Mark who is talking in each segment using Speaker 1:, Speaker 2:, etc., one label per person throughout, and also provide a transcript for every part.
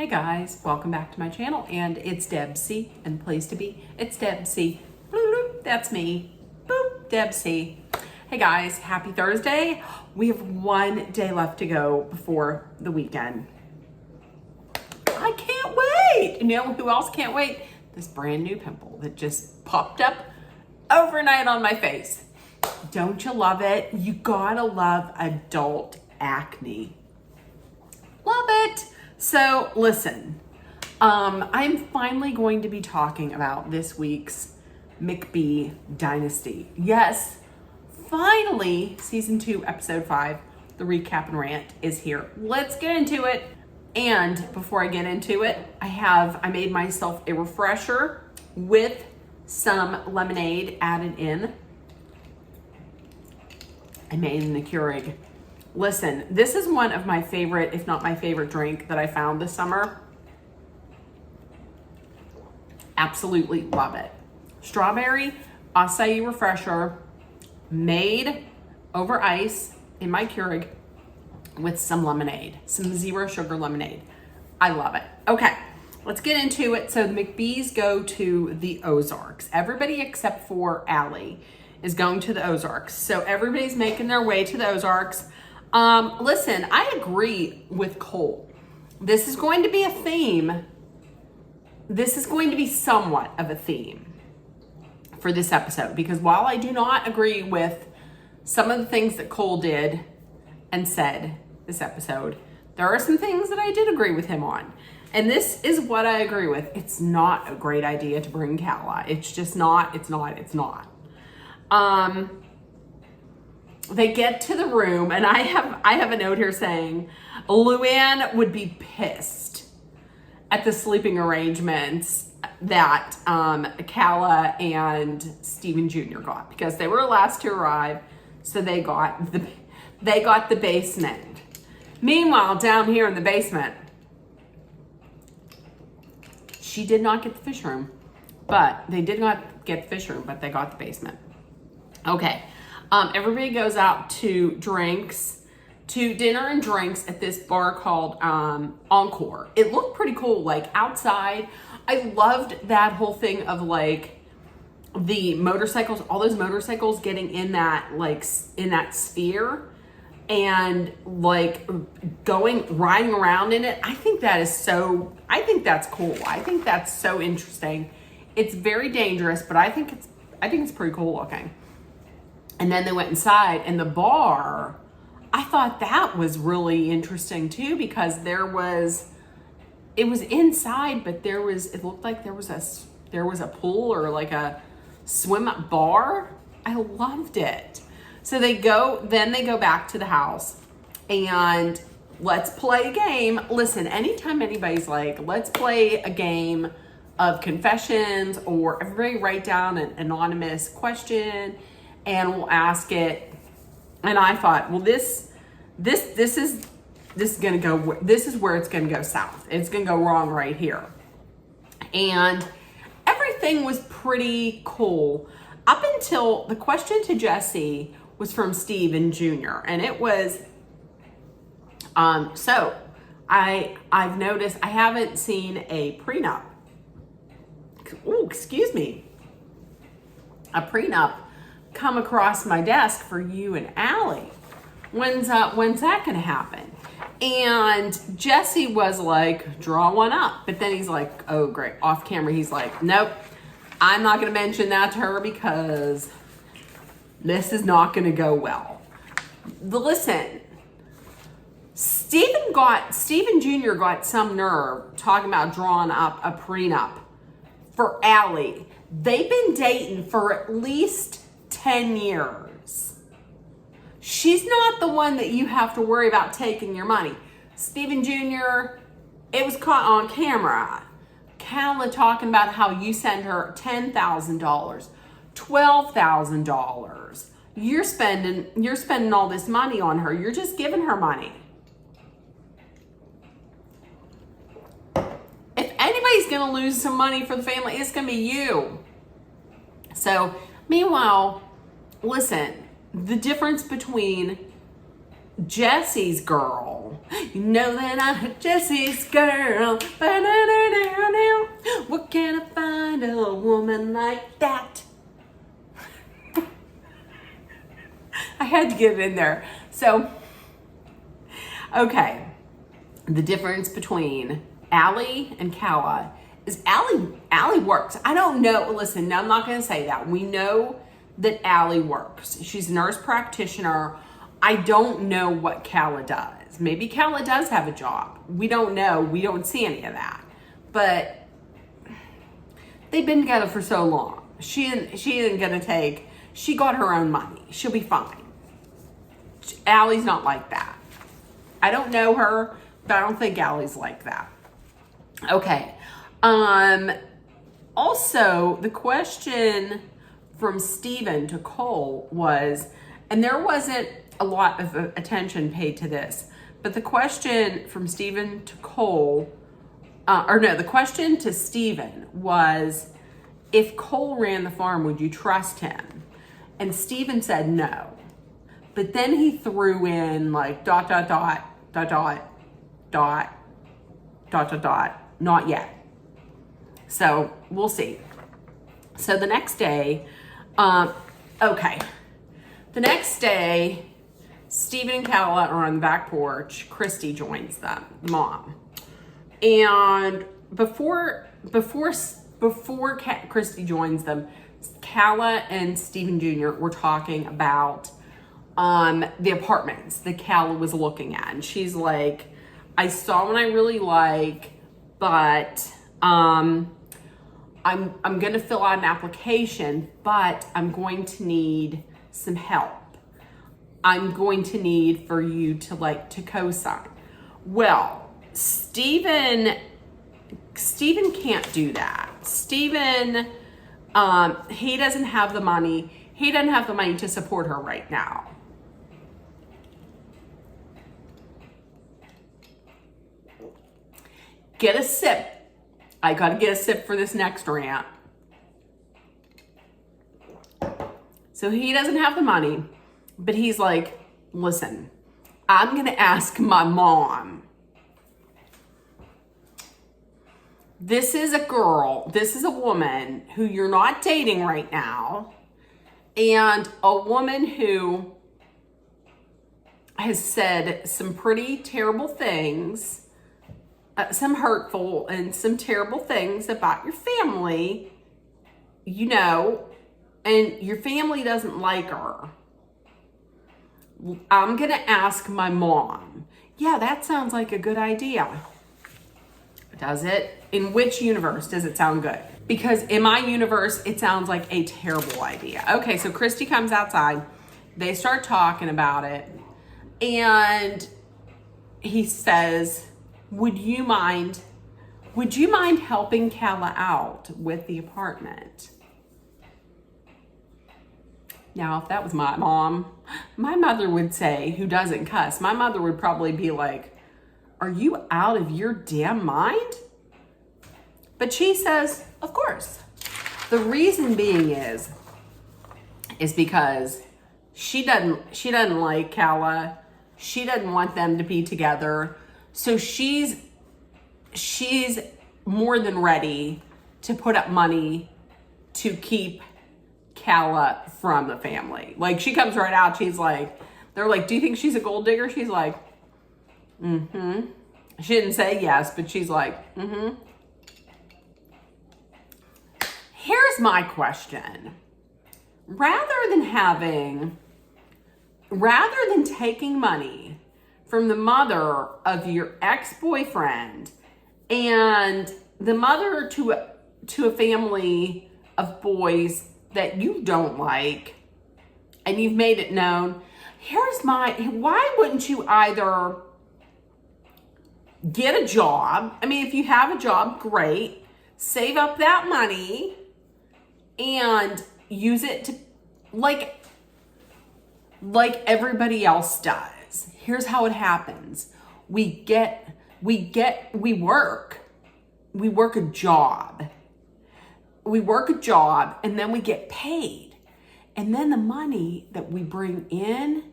Speaker 1: Hey guys, welcome back to my channel, and it's Debsy, and place to be, it's Debsy. Bloop, that's me. Boop, Debsy. Hey guys, happy Thursday. We have one day left to go before the weekend. I can't wait. You know who else can't wait? This brand new pimple that just popped up overnight on my face. Don't you love it? You gotta love adult acne. Love it. So listen, I'm finally going to be talking about this week's McBee Dynasty. Yes, finally, season 2, episode 5, the recap and rant is here. Let's get into it. And before I get into it, I made myself a refresher with some lemonade added in. I made in the Keurig. Listen, this is one of my favorite, if not my favorite drink that I found this summer. Absolutely love it. Strawberry acai refresher made over ice in my Keurig with some lemonade, some zero sugar lemonade. I love it. Okay, let's get into it. So the McBees go to the Ozarks. Everybody except for Allie is going to the Ozarks. So everybody's making their way to the Ozarks. Listen, I agree with Cole. This is going to be a theme. This is going to be somewhat of a theme for this episode, because while I do not agree with some of the things that Cole did and said this episode, there are some things that I did agree with him on. And this is what I agree with. It's not a great idea to bring Calla. It's just not, it's not. They get to the room, and I have a note here saying Luann would be pissed at the sleeping arrangements that Calla and Steven Jr. got, because they were last to arrive, so they got the basement. Meanwhile, down here in the basement, she did not get the fish room, but they did not get the fish room, but they got the basement. Okay. Everybody goes out to dinner and drinks at this bar called Encore. It looked pretty cool, like outside. I loved that whole thing of like the motorcycles, all those motorcycles getting in that sphere and like riding around in it. I think that's cool. I think that's so interesting. It's very dangerous, but I think it's pretty cool looking. And then they went inside, and the bar, I thought that was really interesting too, because it was inside, but it looked like there was a pool or like a swim up bar. I loved it. So they go back to the house, and let's play a game. Listen, anytime anybody's like, let's play a game of confessions, or everybody write down an anonymous question and we'll ask it. And I thought, well, this is where it's gonna go south. It's gonna go wrong right here. And everything was pretty cool up until the question to Jesse was from Steven Jr. And it was, so I've noticed I haven't seen a prenup. Oh, excuse me. A prenup come across my desk for you and Allie. When's that gonna happen? And Jesse was like, draw one up. But then he's like, oh great, off camera, he's like, nope, I'm not gonna mention that to her because this is not gonna go well. Listen, Steven Jr. got some nerve talking about drawing up a prenup for Allie. They've been dating for at least 10 years. She's not the one that you have to worry about taking your money. Steven Jr., it was caught on camera. Calla talking about how you send her $10,000, $12,000. You're spending all this money on her. You're just giving her money. If anybody's gonna lose some money for the family, it's gonna be you. So meanwhile, listen, the difference between Jesse's girl. You know that I'm Jesse's girl. What can I find a woman like that? I had to get it in there. So, okay. The difference between Allie and Calla is Allie works. I don't know. Listen, no, I'm not going to say that. We know that Allie works. She's a nurse practitioner. I don't know what Calla does. Maybe Calla does have a job. We don't know. We don't see any of that. But they've been together for so long. She isn't going to take, she got her own money. She'll be fine. Allie's not like that. I don't know her, but I don't think Allie's like that. Okay. Also, the question from Stephen to Cole was, and there wasn't a lot of attention paid to this, but the question from Stephen to Cole, the question to Stephen was, if Cole ran the farm, would you trust him? And Stephen said no. But then he threw in like ... not yet. So we'll see. So the next day, the next day, Stephen and Calla are on the back porch. Christy joins them, mom. And before Christy joins them, Calla and Stephen Jr. were talking about the apartments that Calla was looking at. And she's like, I saw one I really like, but I'm going to fill out an application, but I'm going to need some help. I'm going to need for you to co-sign. Well, Stephen can't do that. Stephen, he doesn't have the money. He doesn't have the money to support her right now. Get a sip. I got to get a sip for this next rant. So he doesn't have the money, but he's like, listen, I'm going to ask my mom. This is a girl, this is a woman who you're not dating right now, and a woman who has said some pretty terrible things, some hurtful and some terrible things about your family, and your family doesn't like her. I'm going to ask my mom. Yeah, that sounds like a good idea. Does it? In which universe does it sound good? Because in my universe, it sounds like a terrible idea. Okay, so Christy comes outside. They start talking about it. And he says, would you mind helping Calla out with the apartment? Now, if that was my mom, my mother would say, who doesn't cuss, my mother would probably be like, are you out of your damn mind? But she says, of course. The reason being is because she doesn't like Calla. She doesn't want them to be together. So she's more than ready to put up money to keep Calla from the family. Like, she comes right out. She's like, they're like, do you think she's a gold digger? She's like, mm-hmm. She didn't say yes, but she's like, mm-hmm. Here's my question. Rather than taking money from the mother of your ex-boyfriend and the mother to a family of boys that you don't like, and you've made it known, why wouldn't you either get a job? I mean, if you have a job, great. Save up that money and use it to, like everybody else does. Here's how it happens. We work a job. We work a job and then we get paid. And then the money that we bring in,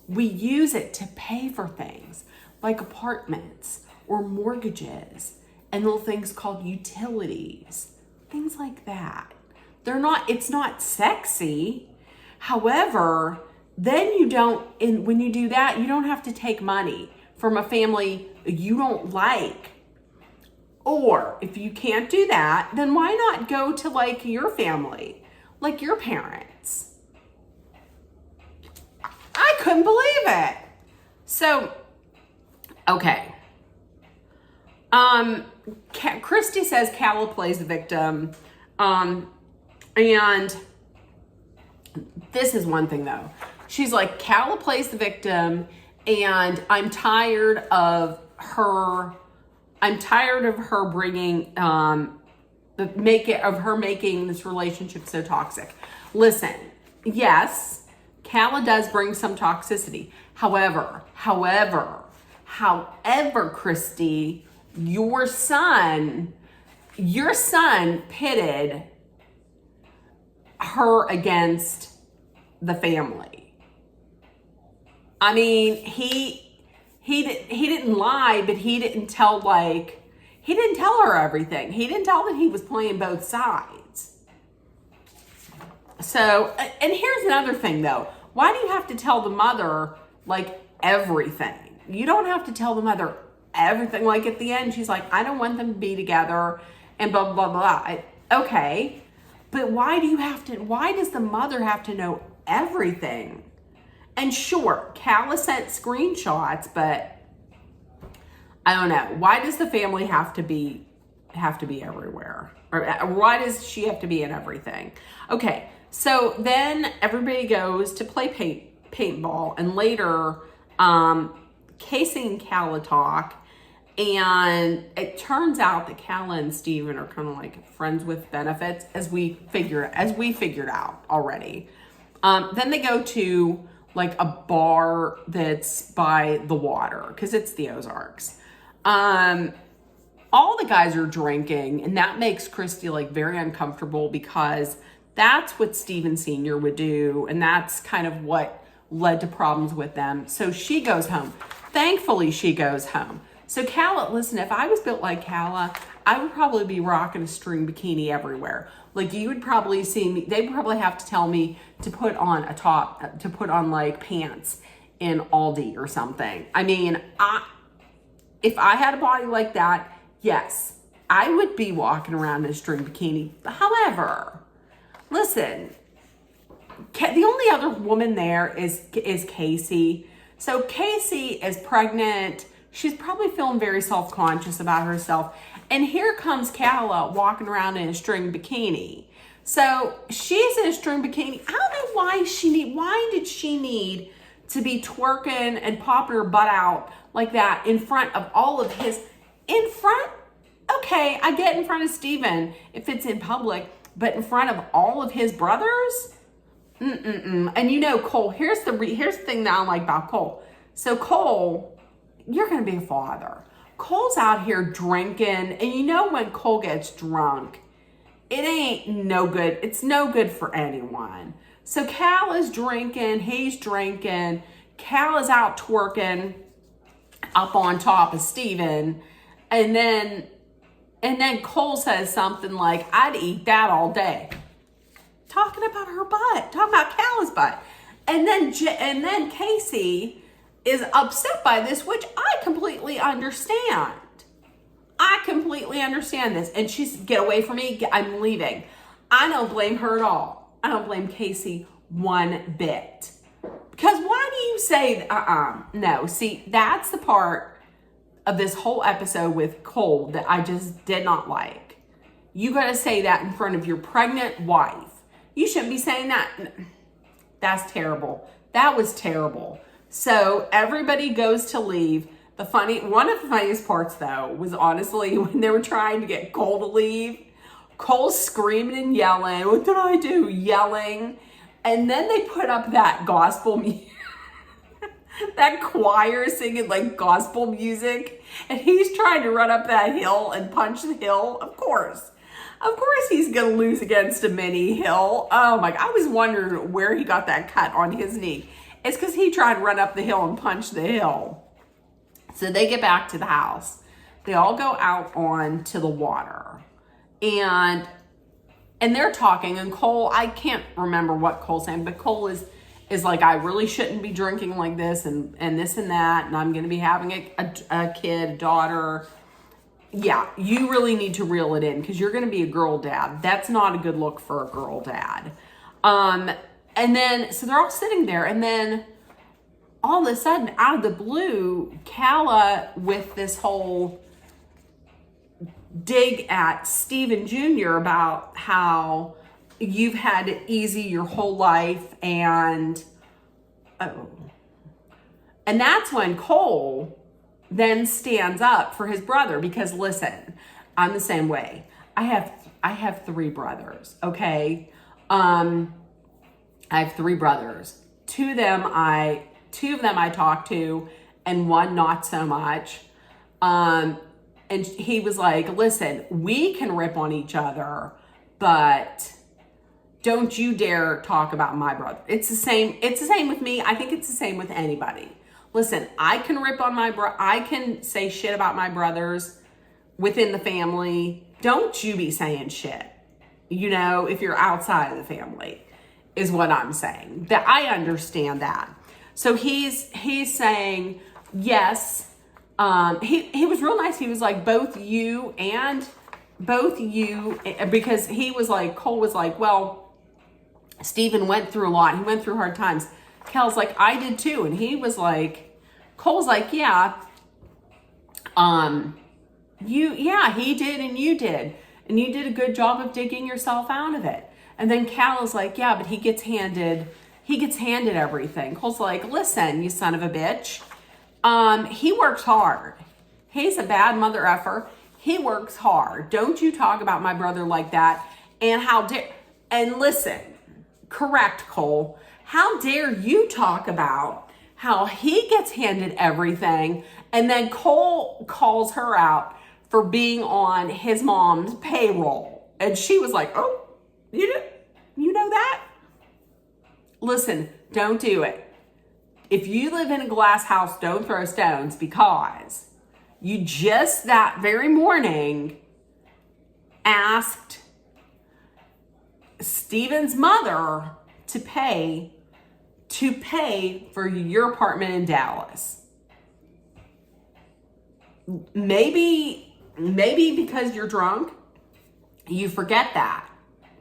Speaker 1: we use it to pay for things like apartments or mortgages and little things called utilities, things like that. It's not sexy. However, then when you do that, you don't have to take money from a family you don't like. Or if you can't do that, then why not go to like your family, like your parents? I couldn't believe it. So, okay. Christy says Calla plays the victim. And this is one thing though. She's like, Calla plays the victim, and I'm tired of her bringing, making this relationship so toxic. Listen, yes, Calla does bring some toxicity. However, Christy, your son pitted her against the family. I mean, he didn't lie, but he didn't tell her everything. He didn't tell that he was playing both sides. So, and here's another thing though. Why do you have to tell the mother like everything? You don't have to tell the mother everything. Like at the end, she's like, I don't want them to be together and blah, blah, blah. Okay. But why does the mother have to know everything? And sure, Calla sent screenshots, but I don't know. Why does the family have to be everywhere? Or why does she have to be in everything? Okay, so then everybody goes to play paintball, and later Casey and Calla talk, and it turns out that Calla and Steven are kind of like friends with benefits, as we figured out already. Then they go to like a bar that's by the water, because it's the Ozarks. All the guys are drinking, and that makes Christy like very uncomfortable, because that's what Steven Sr. would do, and that's kind of what led to problems with them. So she goes home. Thankfully, she goes home. So Calla, listen, if I was built like Calla, I would probably be rocking a string bikini everywhere. Like you would probably see me, they would probably have to tell me to put on a top, to put on like pants in Aldi or something. I mean, if I had a body like that, yes, I would be walking around in a string bikini. However, listen, the only other woman there is Casey. So Casey is pregnant. She's probably feeling very self-conscious about herself. And here comes Calla walking around in a string bikini. So she's in a string bikini. I don't know why did she need to be twerking and popping her butt out like that in front of all of his, okay, I get in front of Steven if it's in public, but in front of all of his brothers? And you know, Cole, here's the thing that I don't like about Cole. So Cole, you're going to be a father. Cole's out here drinking, and you know when Cole gets drunk, it ain't no good. It's no good for anyone. So Calla's drinking, he's drinking, Calla's out twerking up on top of Steven, and then Cole says something like, I'd eat that all day. Talking about her butt, talking about Calla's butt. And then Casey is upset by this, which I completely understand. I completely understand this. And she's, get away from me, I'm leaving. I don't blame her at all. I don't blame Casey one bit. Because why do you say, no, see, that's the part of this whole episode with Cole that I just did not like. You got to say that in front of your pregnant wife. You shouldn't be saying that. That's terrible. That was terrible. So everybody goes to leave. One of the funniest parts though was honestly when they were trying to get Cole to leave. Cole's screaming and yelling. What did I do? Yelling. And then they put up that gospel music. That choir singing like gospel music. And he's trying to run up that hill and punch the hill. Of course he's going to lose against a mini hill. Oh my God. I was wondering where he got that cut on his knee. It's because he tried to run up the hill and punch the hill. So they get back to the house. They all go out on to the water. And they're talking. And Cole, I can't remember what Cole's saying, but Cole is like, I really shouldn't be drinking like this and this and that. And I'm going to be having a kid, a daughter. Yeah, you really need to reel it in because you're going to be a girl dad. That's not a good look for a girl dad. And then, so they're all sitting there, and then all of a sudden, out of the blue, Calla with this whole dig at Steven Jr. about how you've had it easy your whole life, and that's when Cole then stands up for his brother, because listen, I'm the same way. I have 3 brothers, okay? I have 3 brothers. Two of them I talk to, and one not so much. And he was like, listen, we can rip on each other, but don't you dare talk about my brother. It's the same with me. I think it's the same with anybody. Listen, I can rip on I can say shit about my brothers within the family. Don't you be saying shit, if you're outside of the family, is what I'm saying. That I understand that. So he's saying, yes, he was real nice. He was like, both you, because he was like, Cole was like, well, Steven went through a lot. He went through hard times. Cal's like, I did too. And he was like, Cole's like, yeah, he did and you did. And you did a good job of digging yourself out of it. And then Cal is like, yeah, but he gets handed everything. Cole's like, listen, you son of a bitch. He works hard. He's a bad mother effer. He works hard. Don't you talk about my brother like that. And listen, correct, Cole. How dare you talk about how he gets handed everything, and then Cole calls her out for being on his mom's payroll. And she was like, oh, you know that? Listen, don't do it. If you live in a glass house, don't throw stones, because you just that very morning asked Steven's mother to pay for your apartment in Dallas. Maybe because you're drunk, you forget that.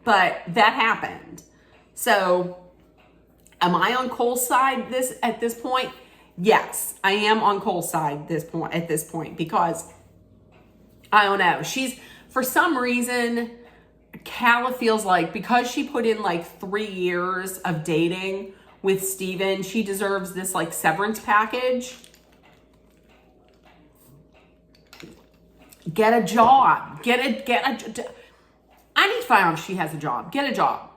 Speaker 1: But that happened. So, am I on Cole's side at this point? Yes, I am on Cole's side at this point, because I don't know. For some reason, Calla feels like because she put in like 3 years of dating with Steven, she deserves this like severance package. Get a job. I need to find out if she has a job. Get a job.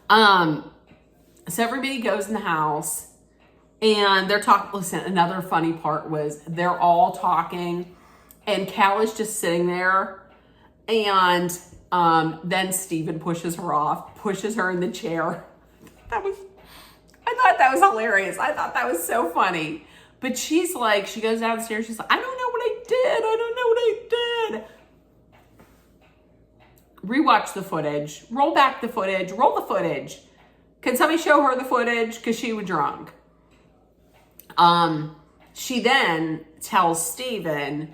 Speaker 1: So everybody goes in the house and they're talking. Listen, another funny part was they're all talking and Cal is just sitting there, and then Steven pushes her in the chair. I thought that was hilarious. I thought that was so funny. But she's like, she goes downstairs. She's like, I don't know what I did. Rewatch the footage. Roll back the footage. Roll the footage. Can somebody show her the footage? Because she was drunk. She then tells Steven,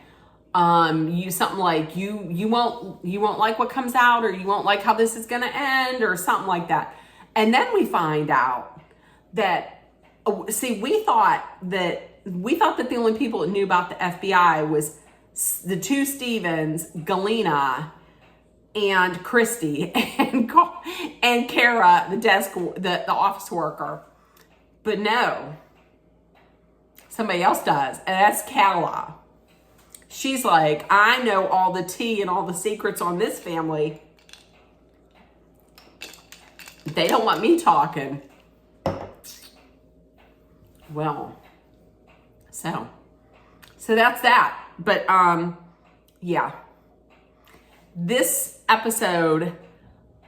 Speaker 1: something like, you won't like what comes out, or you won't like how this is going to end, or something like that. And then we find out that, we thought that the only people that knew about the FBI was the 2 Stevens, Galena and Christy, and Kara, the office worker. But no, somebody else does, and that's Calla. She's like, I know all the tea and all the secrets on this family. They don't want me talking. Well, so that's that. But yeah. This episode,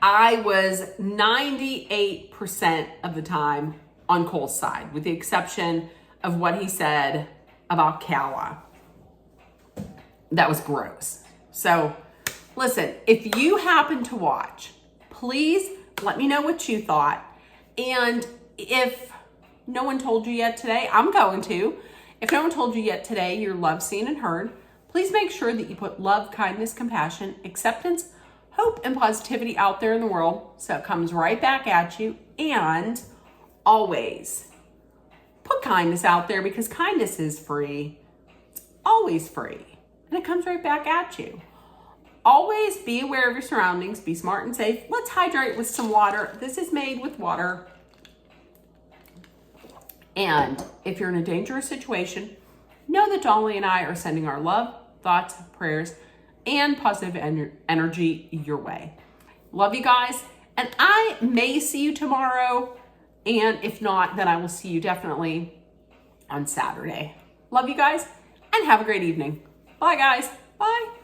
Speaker 1: I was 98% of the time on Cole's side, with the exception of what he said about Kala. That was gross. So listen, if you happen to watch, please let me know what you thought. And if no one told you yet today, I'm going to. If no one told you yet today, you're loved, seen, and heard. Please make sure that you put love, kindness, compassion, acceptance, hope, and positivity out there in the world so it comes right back at you. And always put kindness out there, because kindness is free. It's always free. And it comes right back at you. Always be aware of your surroundings. Be smart and safe. Let's hydrate with some water. This is made with water. And if you're in a dangerous situation, know that Dolly and I are sending our love, thoughts, prayers, and positive energy your way. Love you guys. And I may see you tomorrow. And if not, then I will see you definitely on Saturday. Love you guys and have a great evening. Bye, guys. Bye.